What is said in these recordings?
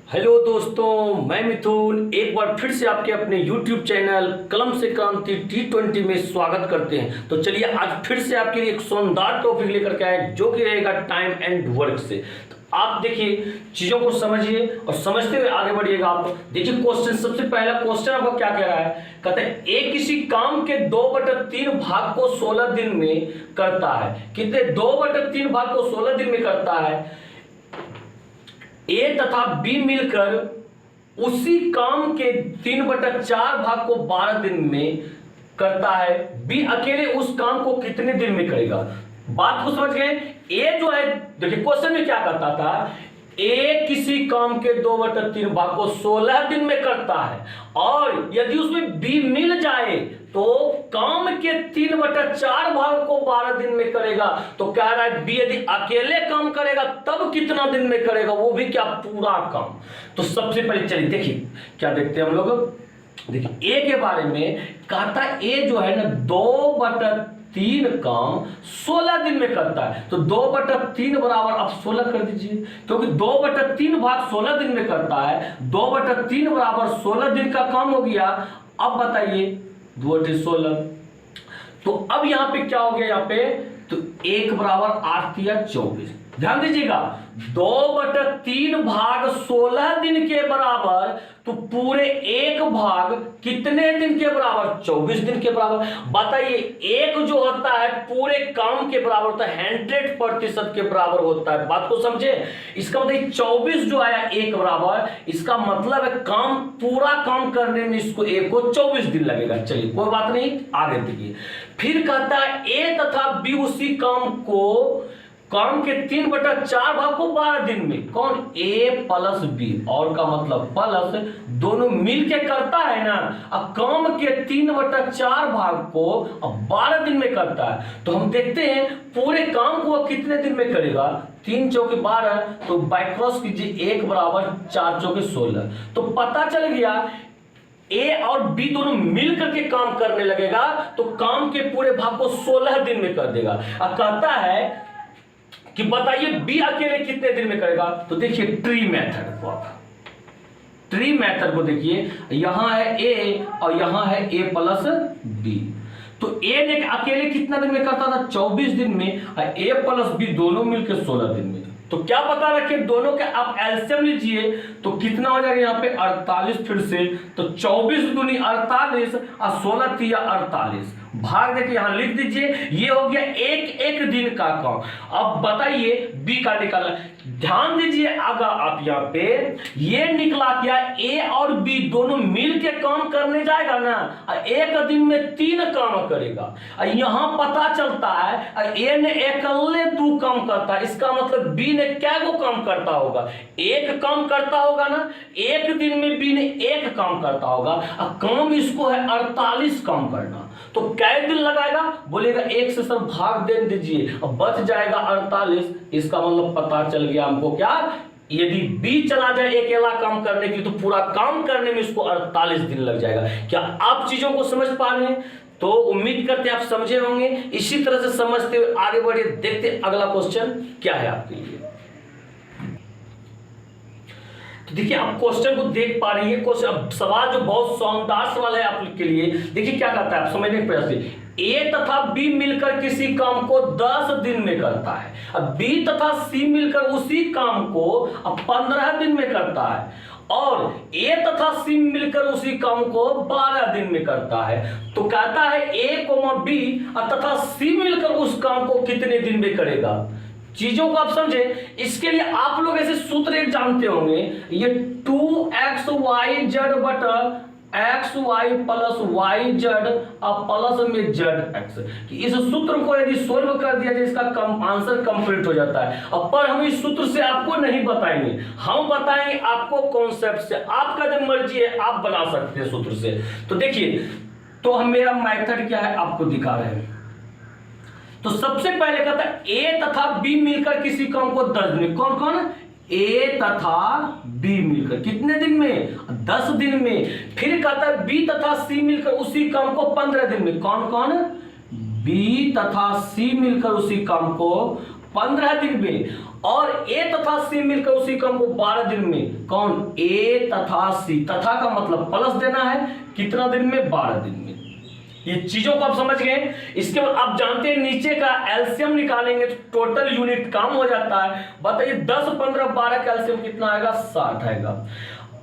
Hello दोस्तों, मैं मिथुन एक बार फिर से आपके अपने YouTube चैनल कलम से क्रांति T20 में स्वागत करते हैं। तो चलिए आज फिर से आपके लिए एक शानदार टॉपिक लेकर के आए जो कि रहेगा टाइम एंड वर्क से। तो आप देखिए, चीज़ों को समझिए और समझते हुए आगे बढ़िएगा। आप देखिए क्वेश्चन, सबसे पहला क्वेश्चन आपको क्या कह रहा है। कहते हैं एक किसी काम के 2/3 भाग को 16 दिन में करता है। कितने? 2/3 भाग को 16 दिन में करता है। ए तथा बी मिलकर उसी काम के 3/4 भाग को 12 दिन में करता है। बी अकेले उस काम को कितने दिन में करेगा? बात को समझ गए। ए जो है, देखिए क्वेश्चन में क्या करता था, ए किसी काम के 2/3 भाग को 16 दिन में करता है और यदि उसमें बी मिल जाए तो काम के 3/4 भाग को 12 दिन में करेगा। तो कह रहा है बी यदि अकेले काम करेगा तब कितना दिन में करेगा, वो भी क्या, पूरा काम। तो सबसे पहले चलिए देखिए क्या देखते हैं हम लोग। देखिए ए के बारे में कहता है, ए जो है ना 2/3 काम 16 दिन में करता है। तो 2/3 बराबर आप 16 कर दीजिए, क्योंकि 2/3 भाग 16 दिन में करता है। 2/3 बराबर 16 दिन का काम हो गया। अब बताइए 2/16। तो अब यहां पे क्या हो गया, यहां पे तो 1 बराबर 8 या 24। ध्यान दीजिएगा, 2/3 भाग 16 दिन के बराबर, तो पूरे 1 भाग कितने दिन के बराबर? 24 दिन के बराबर। बताइए, एक जो होता है पूरे काम के बराबर होता है, 100% के बराबर होता है। बात को समझे। इसका मतलब 24 जो आया 1 बराबर, इसका मतलब है काम, पूरा काम करने में इसको एक को 24 दिन लगेगा। चलिए कोई बात नहीं, आगे देखिए। फिर कहता है ए तथा बी उसी काम के 3/4 भाग को 12 दिन में। कौन? ए प्लस बी, और का मतलब प्लस, दोनों मिलके करता है ना। अब काम के 3/4 भाग को अब 12 दिन में करता है। तो हम देखते हैं पूरे काम को कितने दिन में करेगा। 3 चौके 12, तो बाय क्रॉस कीजिए, 1 बराबर 4 चौके 16। तो पता चल गया ए और बी दोनों मिल करके काम करने लगेगा तो काम के पूरे भाग को 16 दिन में कर देगा। अब कहता है कि बताइए बी अकेले कितने दिन में करेगा। तो देखिए ट्री मेथड को, आप ट्री मेथड को देखिए, यहां है ए और यहां है ए प्लस बी। तो ए ने अकेले कितना दिन में करता था? 24 दिन में, और ए प्लस बी दोनों मिलकर 16 दिन में। तो क्या पता रखे, दोनों के आप एलसीएम लीजिए तो कितना हो जाएगा यहाँ पे 48। फिर से तो 24 दूनी 48 और 16 तिया 48। भाग देके यहां लिख दीजिए, ये हो गया एक दिन का काम। अब बताइए बी का निकालना। ध्यान दीजिए, अगर आप यहाँ पे ये निकला क्या, ए और बी दोनों मिल के काम करने जाएगा ना, एक दिन में 3 काम करेगा। यहां पता चलता है ए ने अकेले 2 काम करता है, इसका मतलब बी ने क्या को काम करता होगा? 1 काम करता होगा ना। एक दिन में बी ने 1 काम करता होगा और काम इसको है 48 काम करना। तो कै दिन लगाएगा? बोलेगा 1 से सब भाग दे दीजिए और बच जाएगा 48। इसका मतलब पता चल गया हमको क्या, यदि बी चला जाए अकेला काम करने की तो पूरा काम करने में इसको 48 दिन लग जाएगा। क्या आप चीजों को समझ पा रहे हैं? तो उम्मीद करते हैं आप समझे होंगे। इसी तरह से समझते हुए आगे बढ़िए, देखते अगला क्वेश्चन क्या है आपके लिए। तो देखिए आप क्वेश्चन को देख पा रही है। क्वेश्चन सवाल जो बहुत शानदार सवाल है आप के लिए। देखिए क्या करता है, आप समझने का प्रयास कीजिए। ए तथा बी मिलकर किसी काम को 10 दिन में करता है। अब बी तथा सी मिलकर उसी काम को अब 15 दिन में करता है, और ए तथा सी मिलकर उसी काम को 12 दिन में करता है। तो कहता है ए कोमा बी तथा सी मिलकर उस काम को कितने दिन में करेगा। चीजों को आप समझे। इसके लिए आप लोग ऐसे सूत्र एक जानते होंगे, ये 2xyz बटा xy प्लस yz और प्लस में zx। इस सूत्र को यदि सोल्व कर दिया जाए इसका आंसर कंप्लीट हो जाता है। अब पर हम इस सूत्र से आपको नहीं बताएंगे, हम बताएंगे आपको कॉन्सेप्ट से। आपका जब मर्जी है आप बना सकते हैं सूत्र से। तो देखिए, तो हम मेरा मेथड क्या है आपको दिखा रहे हैं। तो सबसे पहले कहता है ए तथा बी मिलकर किसी काम को 10 दिन में। कौन कौन? ए तथा बी मिलकर कितने दिन में? 10 दिन में। फिर कहता है बी तथा सी मिलकर उसी काम को 15 दिन में। कौन कौन? बी तथा सी मिलकर उसी काम को 15 दिन में। और ए तथा सी मिलकर उसी काम को 12 दिन में, कौन, ए तथा सी, तथा का मतलब प्लस देना है, कितना दिन में, 12 दिन में। ये चीजों को आप समझ गए। इसके बाद आप जानते हैं नीचे का एलसीएम निकालेंगे तो टोटल यूनिट काम हो जाता है। बताइए 10, 15, 12 का एलसीएम कितना आएगा, 60 आएगा।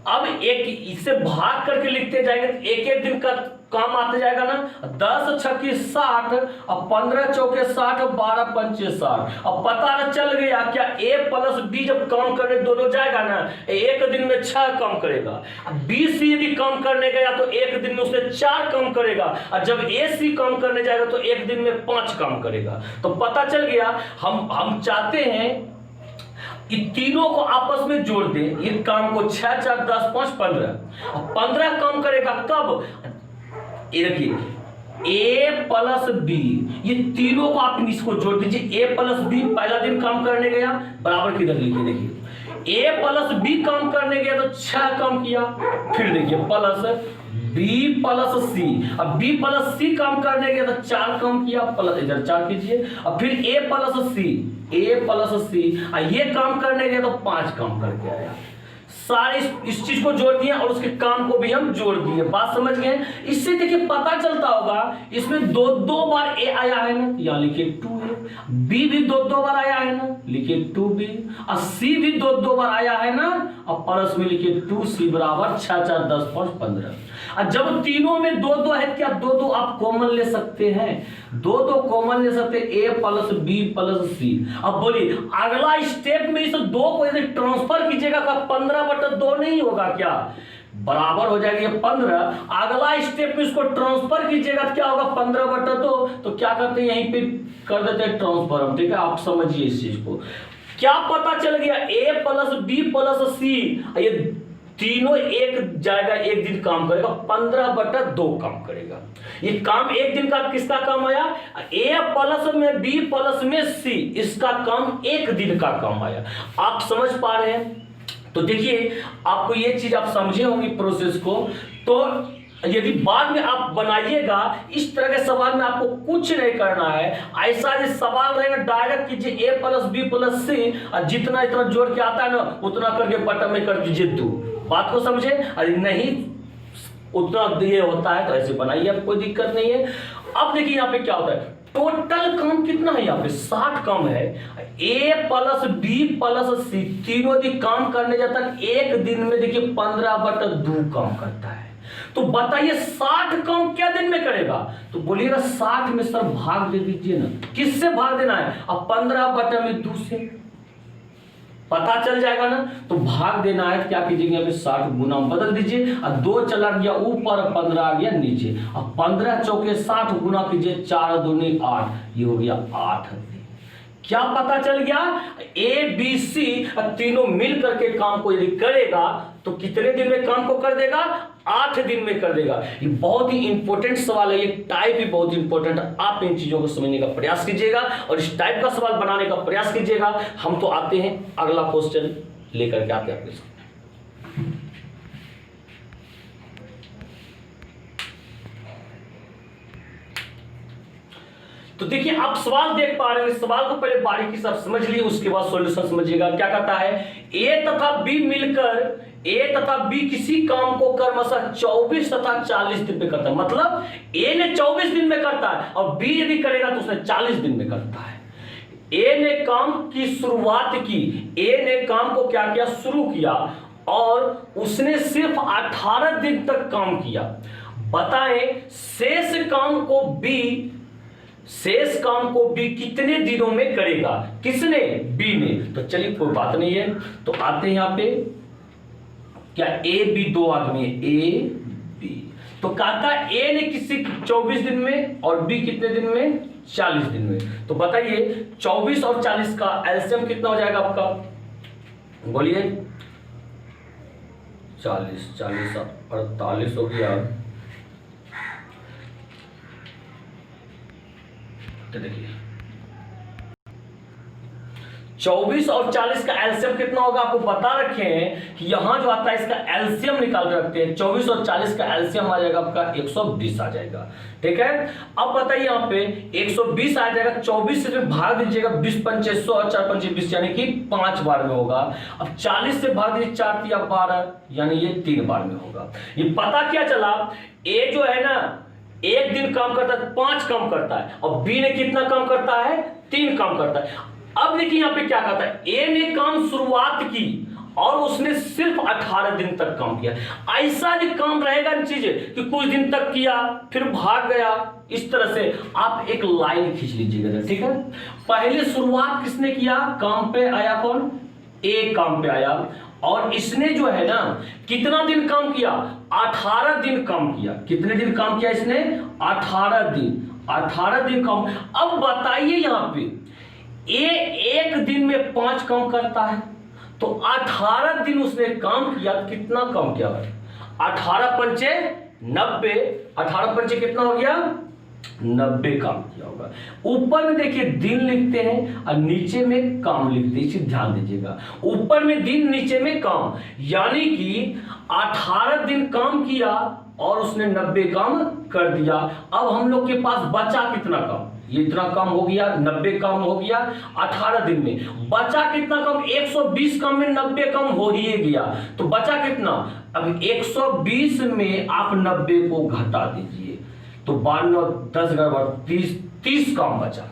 अब एक इसे भाग करके लिखते जाएंगे तो एक एक दिन का काम आते जाएगा ना। 10 छक्की 60, अब 15 चौके 60, 12 पंचे 60। अब पता न चल गया क्या, ए प्लस बी जब काम करने दोनों जाएगा ना, एक दिन में 6 काम करेगा। बी सी यदि काम करने गया तो एक दिन में उसने 4 काम करेगा, और जब ए सी काम करने जाएगा तो एक दिन में 5 काम करेगा। तो पता चल गया हम चाहते हैं इन तीनों को आपस में जोड़ दें। ये काम को 6, 4, 10, 5, 15। 15 काम करेगा कब, ये देखिए ए प्लस बी, ये तीनों को आप इसको जोड़ दीजिए। ए प्लस बी पहला दिन काम करने गया, बराबर किधर लिखिए, देखिए ए प्लस बी काम करने गया तो 6 काम किया। फिर देखिए प्लस बी प्लस सी, अब बी प्लस सी काम करने गया तो 4 काम किया, प्लस इधर 4 कीजिए। अब फिर ए प्लस सी, ए प्लस सी, ये काम करने गया तो 5 काम करके आया। सारे इस चीज को जोड़ दिए और उसके काम को भी हम जोड़ दिए। बात समझ गए। इससे देखिए पता चलता होगा इसमें दो बार ए आया है ना, यहाँ लिखिए 2a। बी भी दो बार आया है ना, लिखिए 2b। और सी भी दो बार आया है ना, और प्लस में लिखिए 2c बराबर 6, 4, 10, 5, 15। और जब तीनों में दो है, क्या दो आप कॉमन ले सकते हैं, दो कॉमन ले सकते हैं, ए प्लस बी प्लस सी। अब बोलिए अगला स्टेप में इस 2 को यदि ट्रांसफर कीजिएगा तो 15/2 नहीं होगा क्या, बराबर हो जाएगी 15। अगला स्टेप में इसको ट्रांसफर कीजिएगा तो क्या होगा, 15/2। तो क्या करते हैं, यहीं पे कर देते हैं ट्रांसफर हम, ठीक है। आप समझिए इस चीज को। क्या पता चल गया, ए प्लस बी प्लस सी, ये तीनों एक जाएगा, एक दिन काम करेगा, 15/2 काम करेगा। ये काम एक दिन का किसका काम आया, ए प्लस में बी प्लस में सी, इसका काम एक दिन का काम आया। आप समझ पा रहे हैं। तो देखिए आपको ये चीज आप समझे होंगी प्रोसेस को। तो यदि बाद में आप बनाइएगा इस तरह के सवाल में आपको कुछ नहीं करना है। ऐसा जो सवाल रहेगा डायरेक्ट कीजिए ए प्लस बी प्लस सी, और जितना इतना जोड़ के आता है ना उतना करके बटन में कर दीजिए 2। बात को समझे। अरे नहीं उतना ये होता है तो ऐसे बनाइए, अब कोई दिक्कत नहीं है। अब देखिए यहाँ पे क्या होता है, टोटल काम कितना है, यहाँ पे 60 काम है। ए प्लस बी प्लस सी तीनों यदि काम करने जाता है एक दिन में, देखिए 15/2 काम करता है। तो बताइए 60 काम क्या दिन में करेगा, तो बोलिएगा 60 में सर भाग दे दीजिए ना। किससे भाग देना है, अब 15/2 से पता चल जाएगा ना। तो भाग देना है तो क्या कीजिएगा, यहाँ पे 60 गुना बदल दीजिए, और 2 चला गया ऊपर, 15 आ गया नीचे। अब 15 चौके 60 गुना कीजिए, 4 दूनी 8, ये हो गया 8 दिन। क्या पता चल गया, ए बी सी तीनों मिल करके काम को यदि करेगा तो कितने दिन में काम को कर देगा, 8 दिन में कर देगा। ये बहुत ही इंपॉर्टेंट सवाल है, ये टाइप भी बहुत इंपॉर्टेंट है। आप इन चीजों को समझने का प्रयास कीजिएगा और इस टाइप का सवाल बनाने का प्रयास कीजिएगा। हम तो आते हैं अगला क्वेश्चन लेकर के आते हैं आपके साथ। तो देखिए आप सवाल देख पा रहे हैं, सवाल को पहले बारीकी से समझ लिए, उसके बाद सॉल्यूशन समझिएगा। क्या कहता है, ए तथा बी मिलकर, ए तथा बी किसी काम को क्रमशः 24 तथा 40 दिन में करता है। मतलब ए ने 24 दिन में करता है और बी यदि करेगा तो उसने 40 दिन में करता है। ए ने काम की शुरुआत की, ए ने काम को क्या किया, शुरू किया, और उसने सिर्फ 18 दिन तक काम किया। बताएं शेष काम को बी कितने दिनों में करेगा, किसने, बी ने। तो चलिए कोई बात नहीं है, तो आते हैं यहां पे, क्या ए बी 2 आदमी है, ए बी। तो कहता है ए ने किसी 24 दिन में और बी कितने दिन में, 40 दिन में। तो बताइए 24 और 40 का एलसीएम कितना हो जाएगा आपका, बोलिए 40 48 हो गया। तो देखिए 24 और 40 का एलसीएम कितना होगा आपको बता रखे हैं कि यहां जो आता है इसका एलसीएम निकाल के रखते हैं। 24 और 40 का एलसीएम आ जाएगा आपका 120 आ जाएगा। ठीक है, अब बताइए यहाँ पे 120 आ जाएगा, 24 से भाग दीजिएगा 20 पंचे 100 और 4 पंचे 20 यानी कि 5 बार में होगा। अब 40 से भाग दीजिए 4 तिया 12 यानी ये 3 बार में होगा। ये पता क्या चला, ए जो है ना 1 दिन काम करता है 5 काम करता है और बी ने कितना काम करता है 3 काम करता है। अब देखिए यहां पे क्या कहता है, ए ने काम शुरुआत की और उसने सिर्फ 18 दिन तक काम किया। ऐसा भी काम रहेगा चीजें कि कुछ दिन तक किया फिर भाग गया, इस तरह से आप एक लाइन खींच लीजिएगा। ठीक है, पहले शुरुआत किसने किया, काम पे आया कौन, ए काम पे आया और इसने जो है ना कितना दिन काम किया, 18 दिन काम किया। कितने दिन काम किया इसने, 18 दिन। 18 दिन काम। अब बताइए यहां पे ए 1 दिन में 5 काम करता है तो 18 दिन उसने काम किया, कितना काम किया, 18 पंचे 90, 18 पंचे कितना हो गया 90 काम किया होगा। ऊपर में देखिए दिन लिखते हैं और नीचे में काम लिखते हैं, इसे ध्यान दीजिएगा। ऊपर में दिन नीचे में काम, यानी कि 18 दिन काम किया और उसने 90 काम कर दिया। अब हम लोग के पास बचा कितना काम, ये इतना काम हो गया, 90 काम हो गया 18 दिन में। बचा कितना काम, 120 काम में 90 काम हो ही गया, तो बचा कितना, अब 120 में आप 90 को घटा दीजिए तो 12 10 30 काम बचा।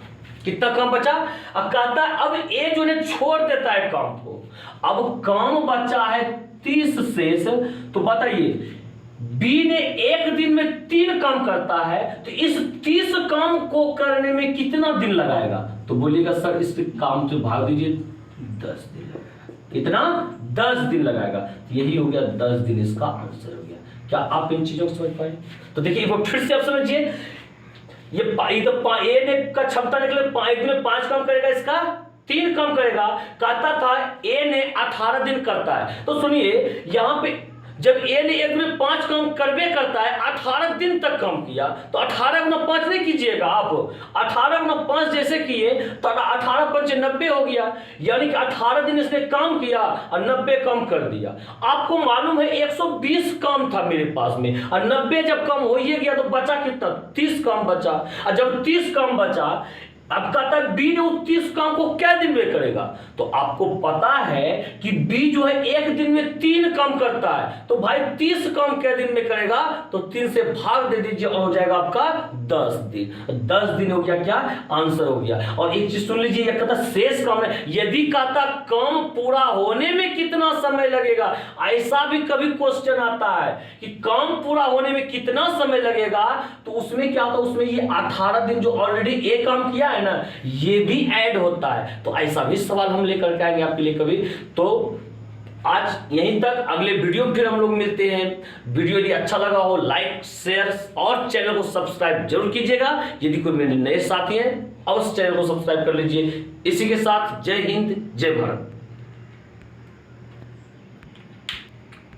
कितना काम बचा, अब कहता है अब ए जो ने छोड़ देता है काम को, अब काम बचा है 30 शेष। तो बताइए बी ने 1 दिन में 3 काम करता है तो इस 30 काम को करने में कितना दिन लगाएगा, तो बोलिएगा सर इस काम से भाग दीजिए 10 दिन लगेगा। कितना, 10 दिन लगाएगा। तो यही हो गया 10 दिन, इसका आंसर हो गया। क्या आप इन चीजों को समझ पाए, तो देखिए वो फिर से आप समझिए, ये तो ए ने का क्षमता निकले 1 दिन में 5 काम करेगा, इसका 3 काम करेगा। कहता था ए ने 18 दिन करता है, तो सुनिए यहां पे जब ए ने 1 दिन में 5 काम करवे करता है, 18 दिन तक काम किया, तो 18 गुना 5 नहीं कीजिएगा आप, 18 गुना 5 जैसे किए तो 18 पंचे 90 हो गया, यानी कि 18 दिन इसने काम किया और 90 काम कर दिया। आपको मालूम है 120 काम था मेरे पास में और 90 जब काम हो ही गया तो बचा कितना, 30 काम बचा। और जब 30 काम बचा, अब कहता है बी ने 30 काम को क्या दिन में करेगा, तो आपको पता है कि बी जो है 1 दिन में 3 काम करता है, तो भाई 30 काम क्या दिन में करेगा, तो 3 से भाग दे दीजिए और हो जाएगा आपका 10 दिन। 10 दिन हो गया, क्या आंसर हो गया। और एक चीज सुन लीजिए, यह कहता शेष काम है, यदि कहता काम पूरा होने में कितना समय लगेगा, ऐसा भी कभी क्वेश्चन आता है कि काम पूरा होने में कितना समय लगेगा, तो उसमें क्या होता है, उसमें ये 18 दिन जो ऑलरेडी एक काम किया है ना, ये भी ऐड होता है। तो ऐसा भी सवाल हम लेकर के आएंगे आपके लिए कभी। तो आज यहीं तक, अगले वीडियो में फिर हम लोग मिलते हैं। वीडियो यदि अच्छा लगा हो लाइक शेयर और चैनल को सब्सक्राइब जरूर कीजिएगा। यदि कोई मेरे नए साथी हैं अवश्य चैनल को सब्सक्राइब कर लीजिए। इसी के साथ जय हिंद जय भारत।